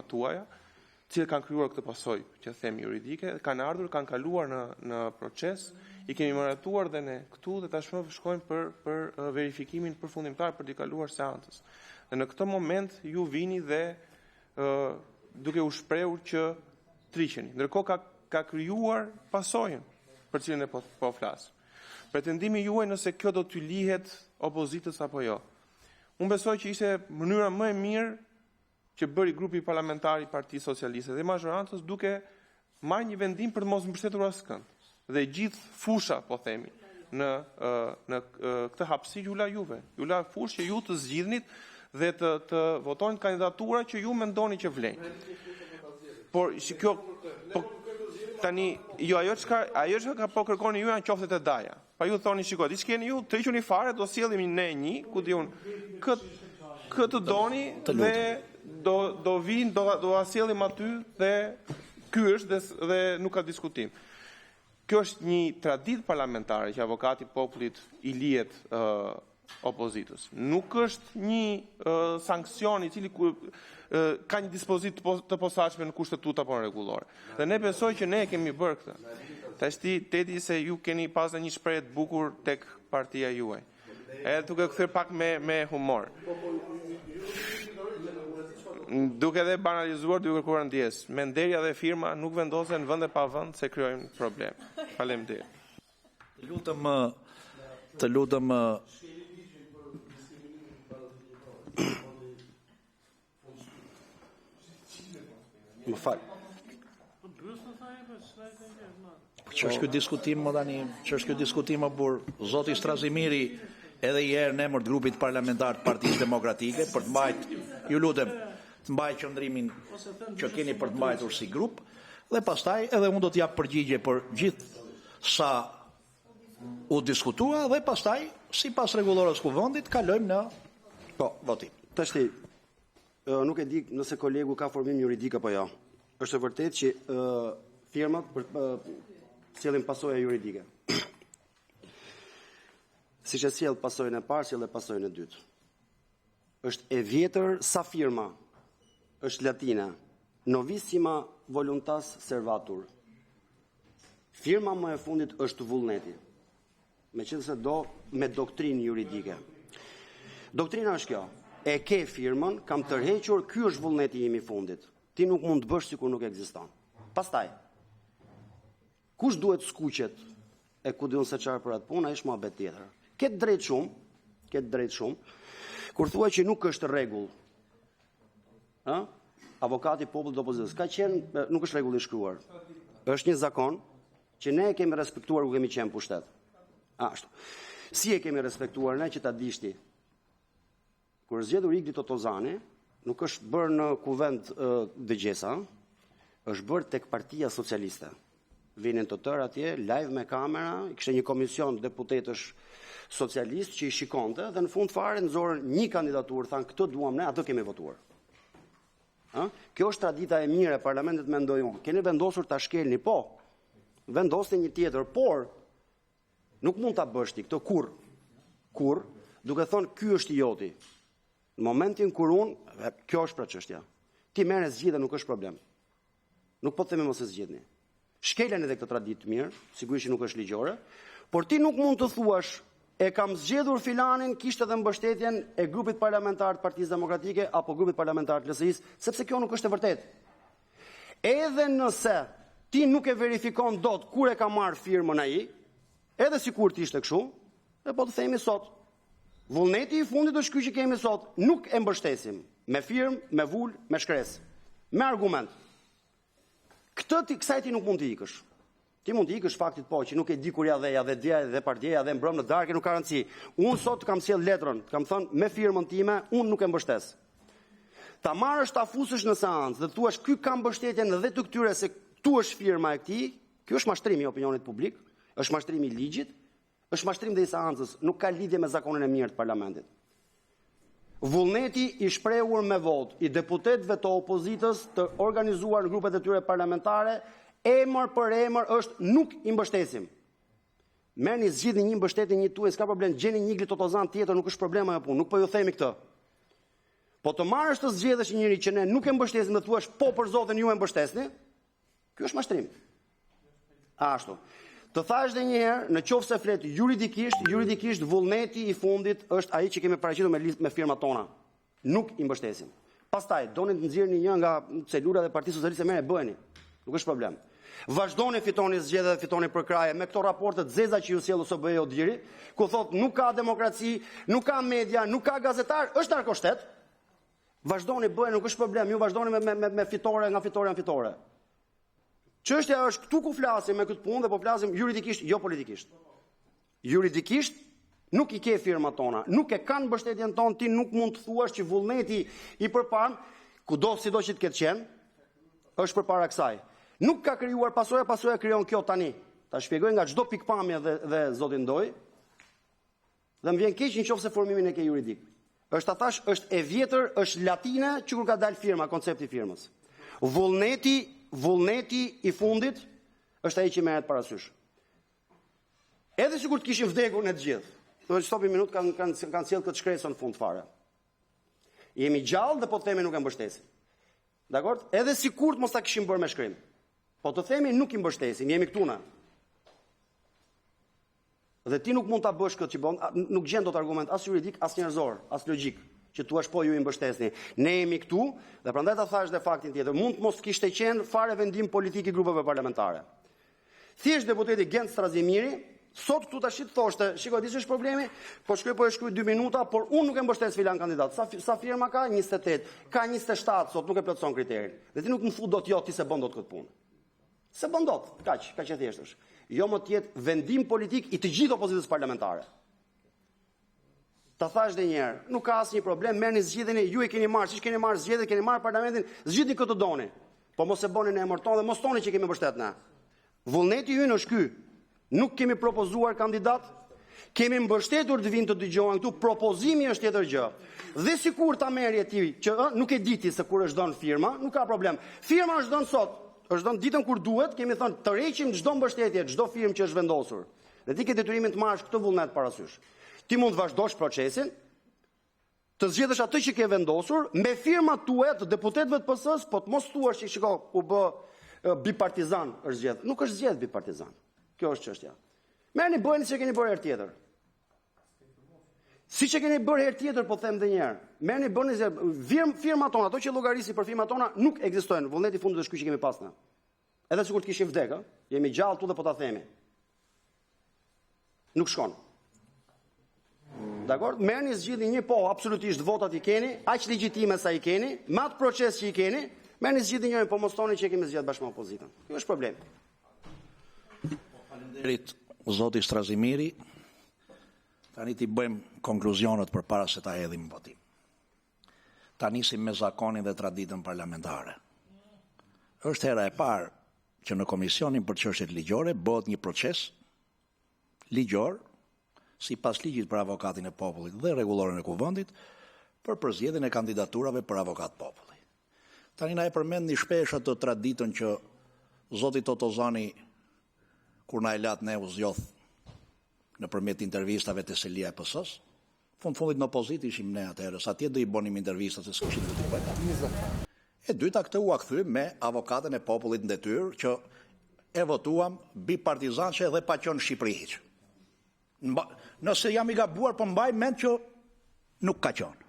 tuaja, cilët kanë krijuar këtë pasojë që themi juridike, kanë ardhur, kanë kaluar në proces, i kemi maratuar dhe ne këtu dhe tashmë shkojmë për verifikimin përfundimtar për t'i kaluar seancës. Dhe në këtë moment ju vini dhe duke u shprehur që triqeni. Ndërkohë ka krijuar pasojën për cilën e po flas. Pretendimi juaj nëse kjo do t'y lihet opozitës apo jo. Unë besoj që ishte mënyra më e mirë që bëri grupi parlamentar i Partisë Socialiste dhe majorancës duke marrë një vendim për të mos mbështetur askënd. Dhe gjithë fusha, po themi, në këtë hapësirë ju la juve. Ju la fushë që ju të zgjidhnit dhe të votojnë kandidatura që ju mendoni që vlejnë. Por kjo tani jo ajo çka ka po kërkoni ju janë qoftet e daja. Pa ju thoni shikoj, diç keni ju, triquni fare, do sjellim ne një, ku diun, këtë doni dhe do vinë, do asjellim aty dhe ky është dhe nuk ka diskutim. Kjo është një traditë parlamentare që avokati popullit i lihet opozitës. Nuk është një sankcion i cili ka një dispozit të posaçme në kushtetut apo në rregullore. Dhe ne besoj që ne kemi bërë këtë. Tashti Tedi se ju keni pasur një shprehje të bukur tek partia juaj. Edhe duke kthyer pak me humor. Duke dhe banalizuar duke kërkuar ndjes. Menderja dhe firma nuk vendosen në vend e pa vend se krijojnë problem. Faleminderit. Të lutem më fal. Që është kjo diskutim më tani, që është kjo diskutim më burr, zoti Strazimiri edhe i herë në emër të grupit parlamentar të Partisë Demokratike për të mbajtur, ju lutem, të mbaj qëndrimin që keni për të mbajtur si grup dhe pastaj edhe unë do të jap përgjigje për gjithë sa u diskutua dhe pastaj sipas rregullores kuvendit kalojmë në votim. Tashti nuk e di nëse kolegu ka formim juridik apo jo. Është e vërtetë që firmat sjellin pasojë juridike. Siç e sjell pasojën e parë, sjell e pasojën e dytë. Është e vjetër sa firma. Është latina. Novissima voluntas servatur. Firma më e fundit është vullneti. Meqense do me doktrinë juridike. Doktrina është kjo. E ke firmën, kam tërhequr, ky është vullneti im i fundit. Ti nuk mund të bësh sikur nuk ekziston. Pastaj, kush duhet skuqet e ku diun se çfarë për atë punë, ai është mohabet tjetër. Ket drejt shumë, kur thua që nuk është rregull. Avokati popullit opozitës ka qenë, nuk është rregull i shkruar. Është një zakon që ne e kemi respektuar ku kemi qenë pushtet. Ashtu. Si e kemi respektuar ne që ta dishti? Kur zgjedhur Igli Totozani, nuk është bërë në kuvend dëgjesa, është bërë tek Partia Socialiste. Vinin të tërë atje, live me kamera, kishte një komision deputetësh socialist që i shikonte dhe në fund fare nxorën një kandidaturë, thanë këtë duam ne, atë kemi votuar. Kjo është tradita e mirë e parlamentit, mendoj unë. Keni vendosur ta shkelni, po. Vendosni një tjetër, por nuk mund ta bësh ti këtë kur, duke thonë ky është i joti. Në momentin kur unë, kjo është pra çështja. Ti merr zgjidhje, nuk është problem. Nuk po të themi mos e zgjidhni. Shkelen edhe këtë traditë mirë, sigurisht që nuk është ligjore, por ti nuk mund të thuash e kam zgjedhur filanin, kishte edhe mbështetjen e grupit parlamentar të Partisë Demokratike apo grupit parlamentar të LSI-s, sepse kjo nuk është e vërtetë. Edhe nëse ti nuk e verifikon dot kur e ka marrë firmën ai, edhe sikur ti ishte kështu, e po të themi sot. Vullneti i fundit është ky që kemi sot, nuk e mbështesim me firmë, me vul, me shkresë, me argument. Kësaj ti nuk mund të ikësh. Ti mund të ikësh faktit po që nuk e di kur ja dhe dia dhe partija dhe mbrëm në darkë nuk ka rëndësi. Unë sot kam sjell letrën, kam thënë me firmën time, unë nuk e mbështes. Ta marrësh ta fusësh në seancë dhe thuash ky ka mbështetjen edhe të këtyre se tu është firma e këtij, ky është mashtrimi i opinionit publik, është mashtrimi i ligjit, është mashtrim dhe i seancës, nuk ka lidhje me zakonin e mirë të parlamentit. Vullneti i shprehur me vot i deputetëve të opozitës të organizuar në grupet e tyre parlamentare, emër për emër është nuk i mbështesim. Merrni zgjidhni një mbështetje një tuaj, s'ka problem, gjeni një Igli Totozan tjetër, nuk është problema apo punë, nuk po ju themi këtë. Po të marrësh të zgjedhësh njëri që ne nuk e mbështesim dhe thuash po për zotin ju e mbështesni, kjo është mashtrim. Ashtu. Të thash edhe një herë, në qoftë se flet juridikisht vullneti i fundit është ai që kemi paraqitur me firmat tona. Nuk i mbështesim. Pastaj doni të nxjerrni një nga celulat e Partisë Socialiste, merrni bëheni. Nuk është problem. Vazhdoni fitoni zgjedhje dhe fitoni përkraje me këto raporte të zeza që ju sjell OSBE Odiri, ku thot nuk ka demokraci, nuk ka media, nuk ka gazetar, është narkoshtet. Vazhdoni bëheni, nuk është problem. Ju vazhdoni me fitore nga fitore në fitore. Çështja është këtu ku flasim me këtë punë dhe po flasim juridikisht, jo politikisht. Juridikisht nuk i ke firmat tona, nuk e kanë mbështetjen tonë, ti nuk mund të thuash që vullneti i përpam, kudo sido që të ketë qenë, është përpara kësaj. Nuk ka krijuar pasoja krijon kjo tani. Ta shpjegoj nga çdo pikpamje dhe zoti ndoj. Dhe më vjen keq nëse formimin e ke juridik. Është ta thash, është e vjetër, është latine që kur ka dalë firma, koncepti firmës. Vullneti i fundit është ai që merret parasysh. Edhe sikur të kishin vdekur në të gjithë. Do të stopi minutë kanë sjell këtë shkresën në fund fare. Jemi gjallë dhe po të themi nuk e mbështesim. Dakor? Edhe sikur të mos ta kishim bërë me shkrim. Po të themi nuk i mbështesim, jemi këtu na. Dhe ti nuk mund ta bësh këtë që bën, nuk gjen dot argument as juridik, as njerëzor, as logjik, që thua po ju i mbështesni. Ne jemi këtu dhe prandaj ta thash dhe faktin tjetër, mund të mos kishte qenë fare vendim politik i grupeve parlamentare. Thjesht deputeti Gent Strazimiri sot këtu tash thoshte, shikoj di ç'është problemi, po shkoj po e shkruaj 2 minuta, por unë nuk e mbështes filan kandidat. Sa firma ka? 28. Ka 27 sot, nuk e plotson kriterin. Dhe ti nuk më fut dot ti se bën dot këtë punë. Se bën dot, kaq e thjesht është. Jo më të jetë vendim politik i të gjithë opozitës parlamentare. Ta thash edhe një herë, nuk ka asnjë problem, merrni zgjedhjen, ju e keni marrë, siç keni marrë zgjedhjen, keni marrë parlamentin, zgjidhni këtë doni. Po mos e bëni në emër tonë dhe mos thoni që kemi mbështet ne. Vullneti ynë është ky. Nuk kemi propozuar kandidat, kemi mbështetur të vinë të dëgjohen këtu, propozimi është tjetër gjë. Dhe sikur ta merrje ti që nuk e di ti se kur është dhënë firma, nuk ka problem. Firma është dhënë sot, është dhënë ditën kur duhet, kemi thënë të rreqim çdo mbështetje, çdo firmë që është vendosur. Dhe ti ke detyrimin të marrësh këtë vullnet parasysh. Ti mund të vazhdosh procesin, të zgjedhësh atë që ke vendosur me firmat tuaja të deputetëve të PS-s, po të mos thuash që shiko, u bë bipartizan është zgjedh. Nuk është zgjedh bipartizan. Kjo është çështja. Merrni bëheni se keni bërë herë tjetër. Siç e keni bërë herë tjetër, po them edhe një herë. Merrni bëni se firmat tona, ato që llogarisi për firmat tona nuk ekzistojnë. Vullneti i fundit është ky që kemi pas ne. Edhe sikur të kishim vdekë, jemi gjallë tu dhe po ta themi. Nuk shkon. Dakor? Merrni zgjidhni një po, absolutisht votat i keni, aq legjitime sa i keni, me atë proces që i keni, merrni zgjidhni njërin, po mos thoni që kemi zgjedh bashkë me opozitën. Kjo është problem. Faleminderit zoti Strazimiri. Tani ti bëjmë konkluzionet përpara se ta hedhim në votim. Ta nisim me zakonin dhe traditën parlamentare. Është hera e parë që në Komisionin për Çështjet Ligjore bëhet një proces ligjor sipas ligjit për avokatin e popullit dhe rregulloren e kuvendit për përzgjedhjen e kandidaturave për avokat populli. Tani na e përmendni shpesh atë traditën që zoti Totozani kur na e lat ne u zgjodh nëpërmjet intervistave të Selia e PS-s, fundit në opozitë ishim ne atëherë, sa atje do i bënim intervistat se s'kishim të bëjmë. E dyta këtë u kthy me avokatën e popullit në detyrë që e votuam bipartizançe dhe pa qenë Shqipëri hiç. Nëse jam i gabuar, po mbaj mend që nuk ka qenë.